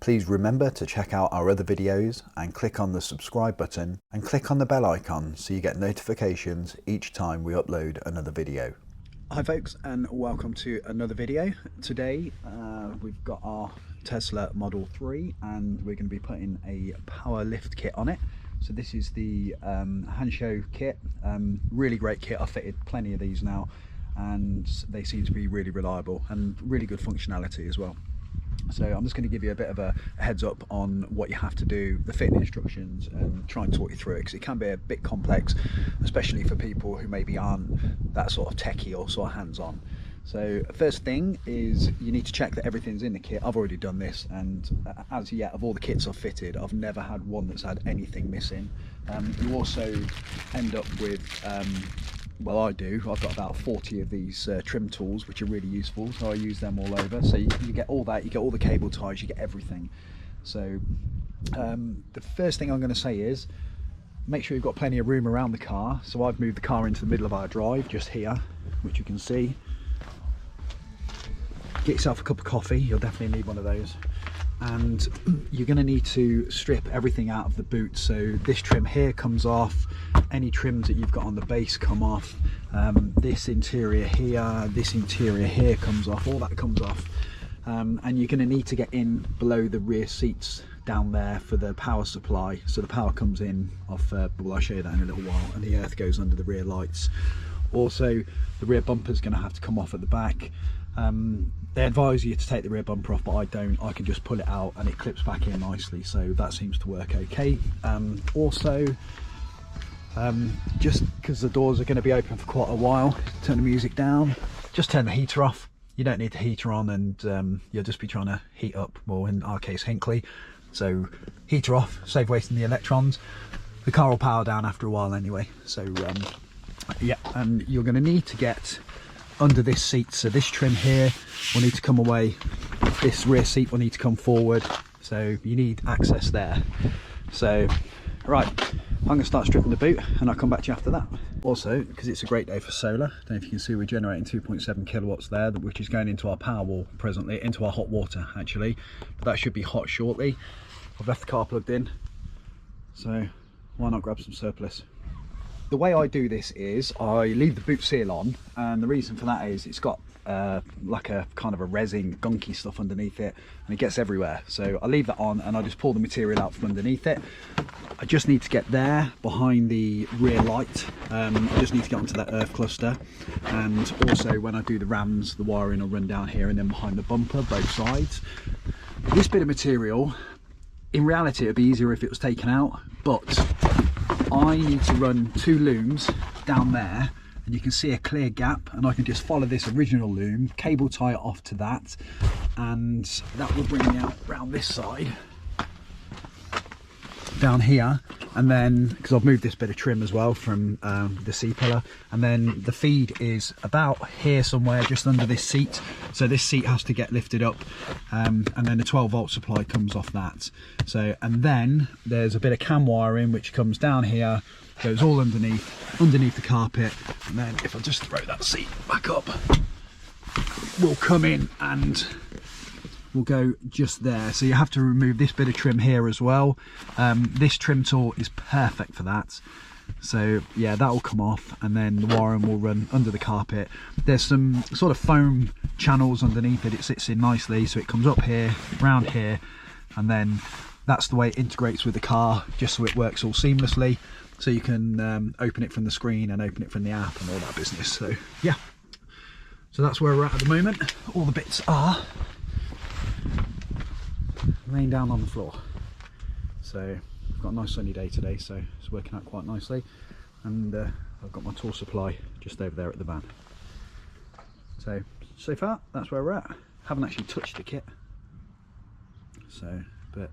Please remember to check out our other videos and click on the subscribe button and click on the bell icon so you get notifications each time we upload another video. Hi folks, and welcome to another video. Today we've got our Tesla Model 3 and we're going to be putting a power lift kit on it. So this is the Hansho kit, really great kit. I've fitted plenty of these now and they seem to be really reliable and really good functionality as well. So I'm just going to give you a bit of a heads up on what you have to do, the fitting instructions, and try and talk you through it, because it can be a bit complex, especially for people who maybe aren't that sort of techie or sort of hands-on. So first thing is you need to check that everything's in the kit. I've already done this, and as yet of all the kits I've fitted, I've never had one that's had anything missing. You also end up with well, I do. I've got about 40 of these trim tools, which are really useful, so I use them all over. So you get all that, you get all the cable ties, you get everything. So the first thing I'm going to say is make sure you've got plenty of room around the car. So I've moved the car into the middle of our drive, just here, which you can see. Get yourself a cup of coffee, you'll definitely need one of those. And you're going to need to strip everything out of the boot. So this trim here comes off, any trims that you've got on the base come off, this interior here comes off, all that comes off. And you're going to need to get in below the rear seats down there for the power supply. So the power comes in off, well, I'll show you that in a little while, and the earth goes under the rear lights. Also the rear bumper is going to have to come off at the back. They advise you to take the rear bumper off, but I don't. I can just pull it out and it clips back in nicely, so that seems to work okay. Also, just because the doors are going to be open for quite a while, turn the music down, just turn the heater off. You don't need the heater on, and you'll just be trying to heat up, well in our case Hinkley, so heater off, save wasting the electrons. The car will power down after a while anyway. So yeah, and you're going to need to get under this seat. So this trim here will need to come away, this rear seat will need to come forward, so you need access there. So right, I'm going to start stripping the boot and I'll come back to you after that. Also, because it's a great day for solar, I don't know if you can see we're generating 2.7 kilowatts there, which is going into our power wall presently, into our hot water actually, but that should be hot shortly. I've left the car plugged in, so why not grab some surplus. The way I do this is I leave the boot seal on, and the reason for that is it's got like a kind of a resin gunky stuff underneath it, and it gets everywhere. So I leave that on and I just pull the material out from underneath it. I just need to get there behind the rear light. I just need to get onto that earth cluster, and also when I do the rams, the wiring will run down here and then behind the bumper, both sides. This bit of material, in reality it would be easier if it was taken out, but I need to run two looms down there, and you can see a clear gap, and I can just follow this original loom, cable tie it off to that, and that will bring me out round this side down here. And then, because I've moved this bit of trim as well from the C-pillar, and then the feed is about here somewhere, just under this seat. So this seat has to get lifted up, and then the 12-volt supply comes off that. So, and then there's a bit of cam wiring which comes down here, goes all underneath the carpet, and then if I just throw that seat back up, we'll come in and will go just there. So you have to remove this bit of trim here as well. This trim tool is perfect for that. So yeah, that will come off, and then the wiring will run under the carpet. There's some sort of foam channels underneath it. It sits in nicely, so it comes up here, round here, and then that's the way it integrates with the car, just so it works all seamlessly. So you can open it from the screen and open it from the app and all that business. So yeah, so that's where we're at the moment. All the bits are laying down on the floor. So we've got a nice sunny day today, so it's working out quite nicely, and I've got my tool supply just over there at the van. So far that's where we're at. Haven't actually touched the kit, so but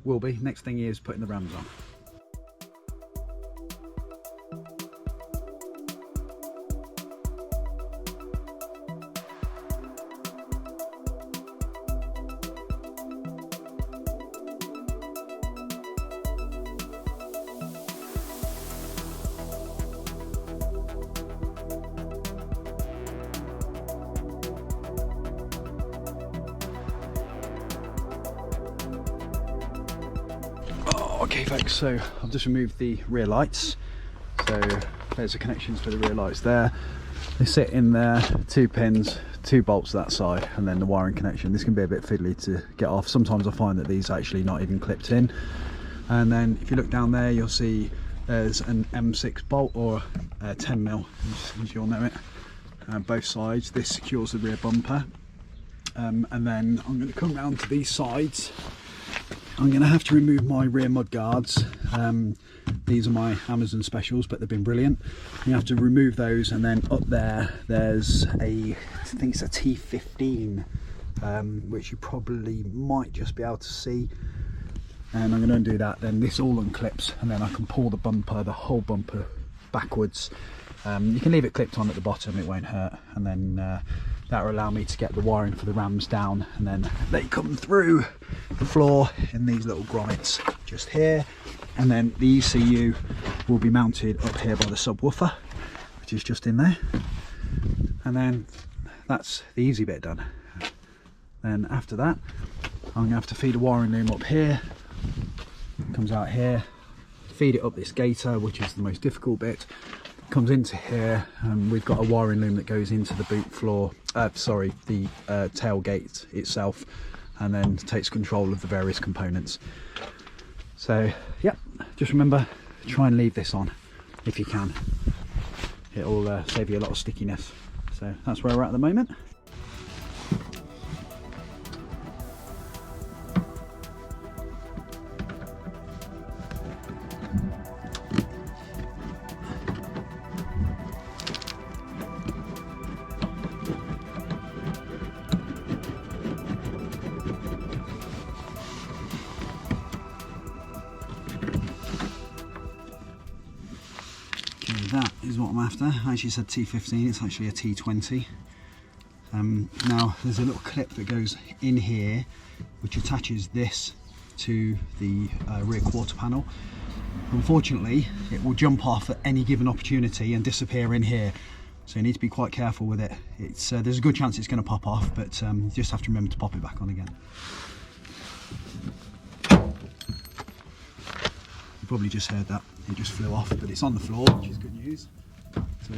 will be. Next thing is putting the rams on. Okay folks, so I've just removed the rear lights. So there's the connections for the rear lights there. They sit in there, 2 pins, 2 bolts that side, and then the wiring connection. This can be a bit fiddly to get off. Sometimes I find that these are actually not even clipped in. And then if you look down there, you'll see there's an M6 bolt, or 10mm as you'll know it, both sides. This secures the rear bumper. And then I'm going to come round to these sides. I'm going to have to remove my rear mud guards. These are my Amazon specials, but they've been brilliant. You have to remove those, and then up there there's I think it's a T15, which you probably might just be able to see. And I'm going to undo that, then this all unclips, and then I can pull the bumper, the whole bumper backwards. You can leave it clipped on at the bottom, it won't hurt, and then that will allow me to get the wiring for the rams down, and then they come through the floor in these little grommets just here. And then the ECU will be mounted up here by the subwoofer, which is just in there. And then that's the easy bit done. Then after that, I'm going to have to feed a wiring loom up here. It comes out here, feed it up this gator, which is the most difficult bit. Comes into here, and we've got a wiring loom that goes into the boot floor, the tailgate itself, and then takes control of the various components. So yeah, just remember, try and leave this on if you can. It'll save you a lot of stickiness. So that's where we're at the moment. That is what I'm after. I actually said T15, it's actually a T20. Now there's a little clip that goes in here which attaches this to the rear quarter panel. Unfortunately, it will jump off at any given opportunity and disappear in here, so you need to be quite careful with it. It's there's a good chance it's going to pop off, but you just have to remember to pop it back on again. You probably just heard that. It just flew off, but it's on the floor, which is good news. So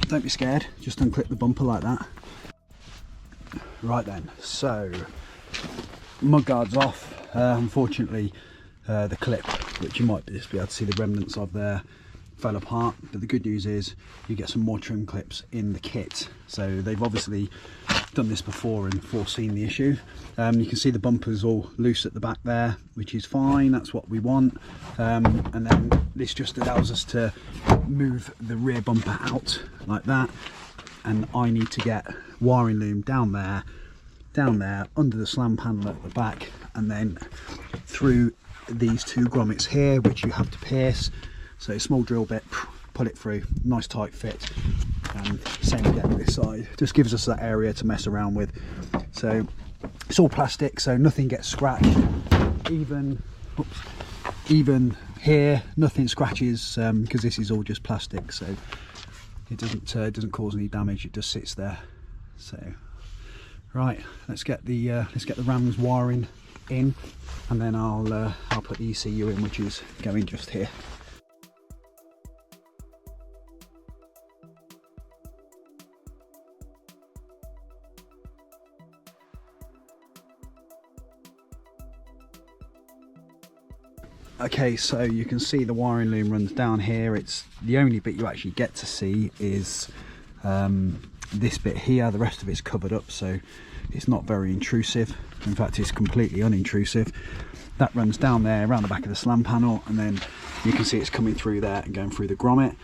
don't be scared, just unclip the bumper like that. Right then, so mud guards off. Unfortunately, the clip, which you might just be able to see the remnants of there, fell apart, but the good news is you get some more trim clips in the kit. So they've obviously done this before and foreseen the issue. You can see the bumper's all loose at the back there, which is fine, that's what we want. And then this just allows us to move the rear bumper out like that, and I need to get wiring loom down there, under the slam panel at the back, and then through these 2 grommets here, which you have to pierce. So a small drill bit, pull it through, nice tight fit. And same again with this side, just gives us that area to mess around with. So it's all plastic, so nothing gets scratched. Even here, nothing scratches, because this is all just plastic, so it doesn't cause any damage. It just sits there. So right, let's get the rams wiring in, and then I'll put the ECU in, which is going just here. Okay, so you can see the wiring loom runs down here. It's the only bit you actually get to see is this bit here. The rest of it's covered up, so it's not very intrusive. In fact, it's completely unintrusive. That runs down there around the back of the slam panel, and then you can see it's coming through there and going through the grommet.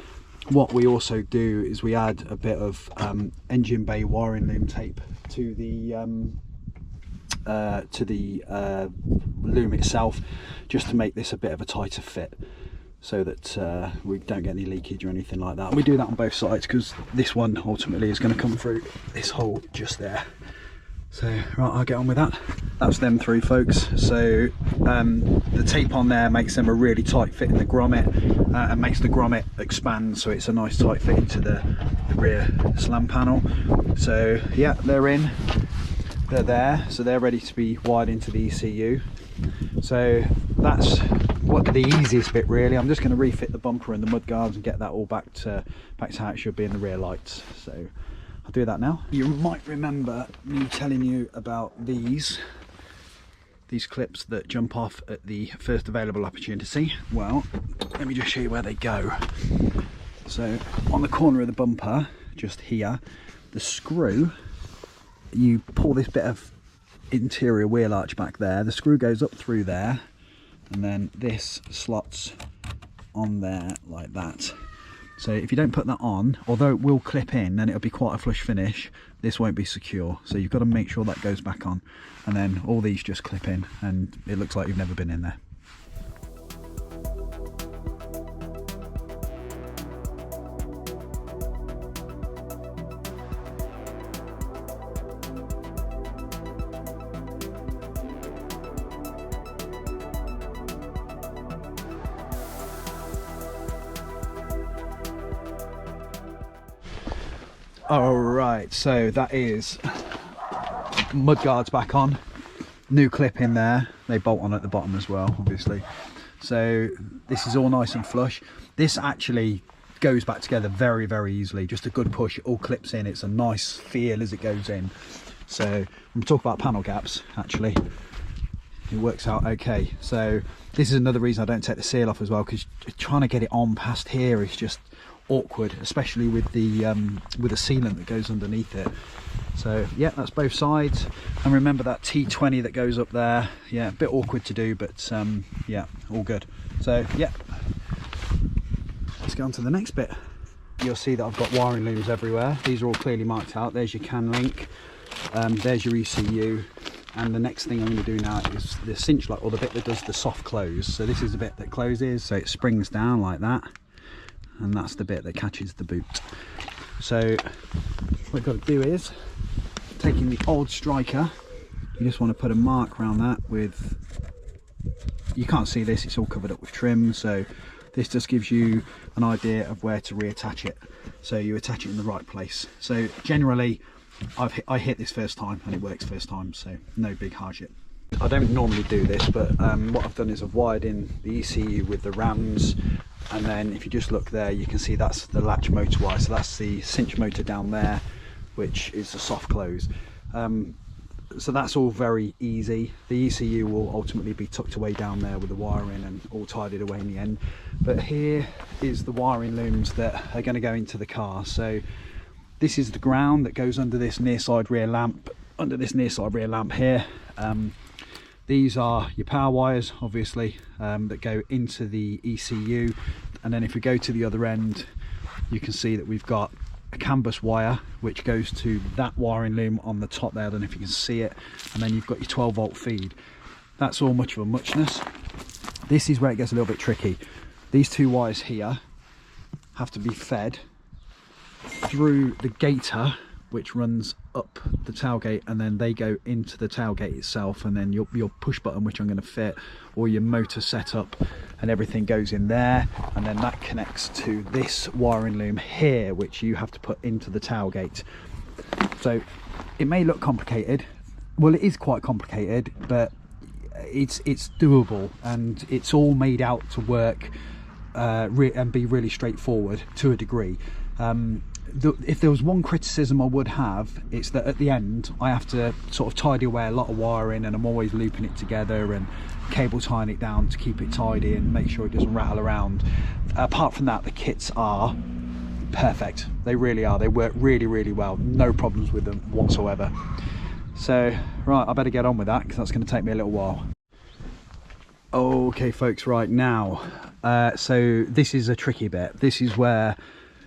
What we also do is we add a bit of engine bay wiring loom tape to the loom itself, just to make this a bit of a tighter fit, so that we don't get any leakage or anything like that. We do that on both sides because this one ultimately is going to come through this hole just there. So right, I'll get on with that. That's them through, folks. So the tape on there makes them a really tight fit in the grommet, and makes the grommet expand, so it's a nice tight fit into the rear slam panel. So yeah, they're in. They're there, so they're ready to be wired into the ECU. So that's what the easiest bit really. I'm just going to refit the bumper and the mud guards and get that all back to how it should be in the rear lights. So I'll do that now. You might remember me telling you about these clips that jump off at the first available opportunity. Well, let me just show you where they go. So on the corner of the bumper, just here, the screw, you pull this bit of interior wheel arch back there, the screw goes up through there, and then this slots on there like that. So if you don't put that on, although it will clip in and it'll be quite a flush finish, this won't be secure. So you've got to make sure that goes back on, and then all these just clip in and it looks like you've never been in there. Alright, so that is mud guards back on, new clip in there, they bolt on at the bottom as well obviously. So this is all nice and flush. This actually goes back together very easily, just a good push, it all clips in, it's a nice feel as it goes in. So when we talk about panel gaps, actually it works out okay. So this is another reason I don't take the seal off as well, because trying to get it on past here is just awkward, especially with the sealant that goes underneath it. So yeah, that's both sides, and remember that T20 that goes up there, yeah, a bit awkward to do, but yeah, all good. So yeah, let's get on to the next bit. You'll see that I've got wiring looms everywhere. These are all clearly marked out. There's your CAN link, there's your ECU, and the next thing I'm going to do now is the cinch lock, or the bit that does the soft close. So this is the bit that closes, so it springs down like that, and that's the bit that catches the boot. So what you've got to do is, taking the old striker, you just want to put a mark around that with, you can't see this, it's all covered up with trim, so this just gives you an idea of where to reattach it, so you attach it in the right place. So generally I hit this first time and it works first time, so no big hardship. I don't normally do this, but what I've done is I've wired in the ECU with the rams, and then if you just look there, you can see that's the latch motor wire, so that's the cinch motor down there, which is the soft close. So that's all very easy. The ECU will ultimately be tucked away down there with the wiring and all tidied away in the end. But here is the wiring looms that are going to go into the car. So this is the ground that goes under this near side rear lamp, here. These are your power wires, obviously, that go into the ECU. And then if we go to the other end, you can see that we've got a CAN bus wire which goes to that wiring loom on the top there. I don't know if you can see it. And then you've got your 12-volt feed. That's all much of a muchness. This is where it gets a little bit tricky. These two wires here have to be fed through the gator, which runs up the tailgate, and then they go into the tailgate itself, and then your push button, which I'm going to fit, or your motor setup, and everything goes in there, and then that connects to this wiring loom here, which you have to put into the tailgate. So it may look complicated, well it is quite complicated, but it's doable, and it's all made out to work and be really straightforward to a degree. If there was one criticism I would have, it's that at the end I have to sort of tidy away a lot of wiring, and I'm always looping it together and cable tying it down to keep it tidy and make sure it doesn't rattle around. Apart from that, the kits are perfect. They really are. They work really well, no problems with them whatsoever. So right, I better get on with that because that's going to take me a little while. Okay folks, right now, so this is a tricky bit. This is where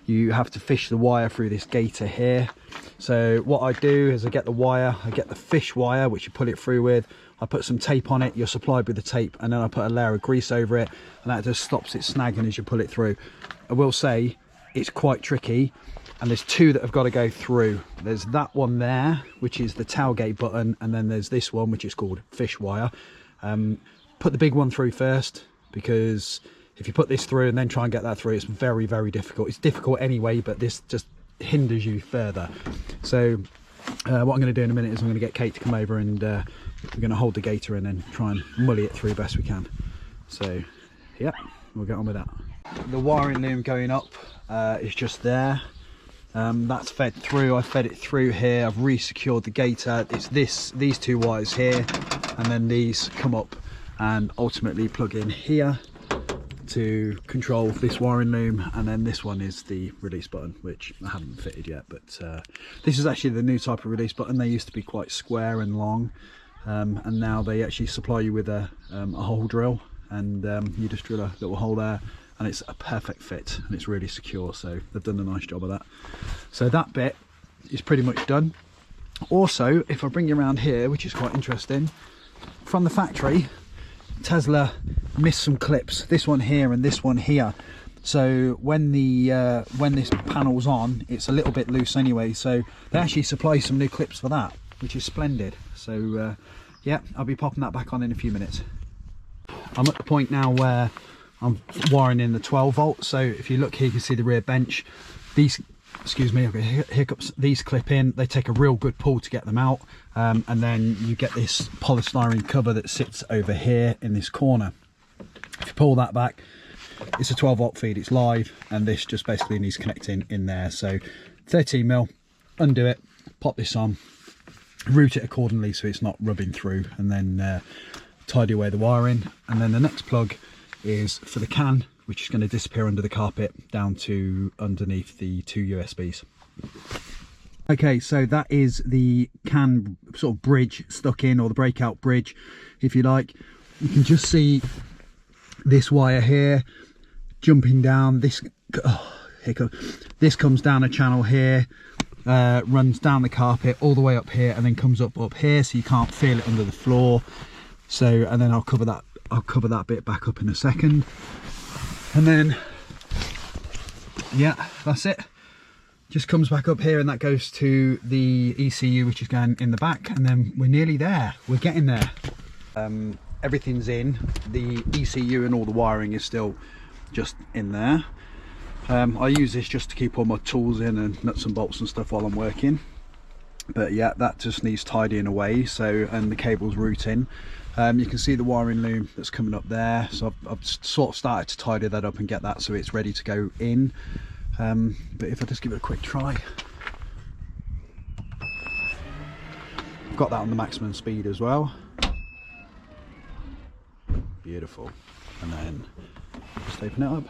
you have to fish the wire through this gator here. So what I do is I get the wire, I get the fish wire, which you put it through with, I put some tape on it, you're supplied with the tape, and then I put a layer of grease over it, and that just stops it snagging as you pull it through. I will say it's quite tricky, and there's two that have got to go through. There's that one there, which is the tailgate button, and then there's this one, which is called fish wire. Put the big one through first, because if you put this through and then try and get that through, it's very difficult. It's difficult anyway, but this just hinders you further. So what I'm going to do in a minute is I'm going to get Kate to come over, and we're going to hold the gator and then try and mully it through best we can. So yeah, we'll get on with that. The wiring loom going up is just there. That's fed through. I fed it through here. I've re-secured the gator. It's these two wires here, and then these come up and ultimately plug in here to control this wiring loom, and then this one is the release button, which I haven't fitted yet, but this is actually the new type of release button. They used to be quite square and long, and now they actually supply you with a hole drill, and you just drill a little hole there, and it's a perfect fit, and it's really secure. So they've done a nice job of that. So that bit is pretty much done. Also, if I bring you around here, which is quite interesting, from the factory Tesla missed some clips, this one here and this one here. So when this panel's on, it's a little bit loose anyway, so they actually supply some new clips for that, which is splendid. So yeah, I'll be popping that back on in a few minutes. I'm at the point now where I'm wiring in the 12 volt. So if you look here, you can see the rear bench. These, excuse me, I've got hiccups, these clip in. They take a real good pull to get them out, and then you get this polystyrene cover that sits over here in this corner. If you pull that back, it's a 12 volt feed, it's live, and this just basically needs connecting in there. So 13 mil, undo it, pop this on, route it accordingly so it's not rubbing through, and then tidy away the wiring. And then the next plug is for the can, which is going to disappear under the carpet down to underneath the two USBs. Okay, so that is the can sort of bridge stuck in, or the breakout bridge, if you like. You can just see this wire here jumping down. This this comes down a channel here, runs down the carpet all the way up here, and then comes up here, so you can't feel it under the floor. So, and then I'll cover that bit back up in a second. And then yeah, that's it. Just comes back up here, and that goes to the ECU, which is going in the back, and then we're nearly there. We're getting there. Everything's in. The ECU and all the wiring is still just in there. I use this just to keep all my tools in and nuts and bolts and stuff while I'm working. But yeah, that just needs tidying away. So, and the cable's routing. You can see the wiring loom that's coming up there. So I've sort of started to tidy that up and get that so it's ready to go in. But if I just give it a quick try, I've got that on the maximum speed as well. Beautiful. And then just open it up.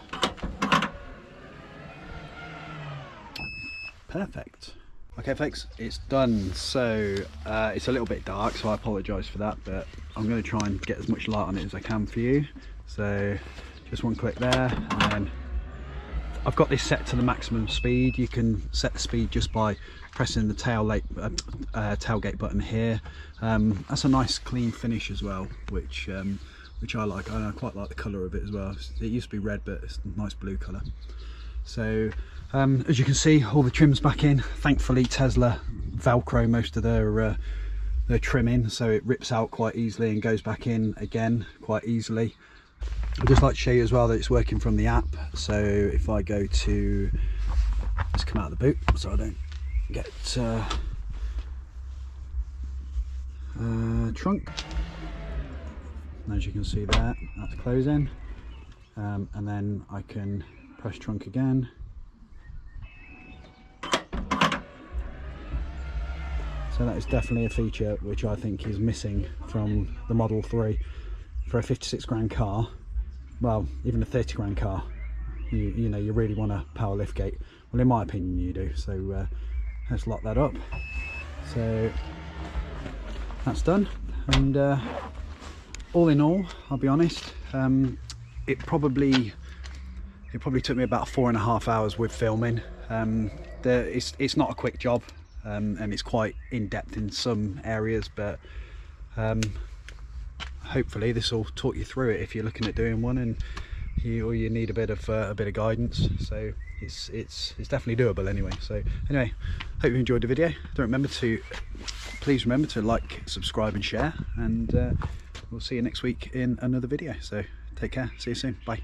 Perfect. Okay folks, it's done. So it's a little bit dark, so I apologise for that, but I'm going to try and get as much light on it as I can for you. So just one click there, and then I've got this set to the maximum speed. You can set the speed just by pressing the tailgate button here. That's a nice clean finish as well, which I like. I quite like the colour of it as well. It used to be red, but it's a nice blue colour. So as you can see, all the trim's back in. Thankfully Tesla velcro most of their trim in, so it rips out quite easily and goes back in again quite easily. I'd just like to show you as well that it's working from the app. So if I go to, let's come out of the boot so I don't get trunk. And as you can see there, that's closing, and then I can press trunk again. So that is definitely a feature which I think is missing from the Model 3 for a 56 grand car. Well, even a 30 grand car, you know, you really want a power lift gate. Well, in my opinion you do. So let's lock that up. So that's done, and all in all, I'll be honest, it probably took me about 4.5 hours with filming. It's not a quick job, and it's quite in-depth in some areas, but hopefully this will talk you through it if you're looking at doing one, and you need a bit of guidance. So it's definitely doable anyway. So anyway, hope you enjoyed the video. Please remember to like, subscribe and share, and we'll see you next week in another video. So take care, see you soon, bye.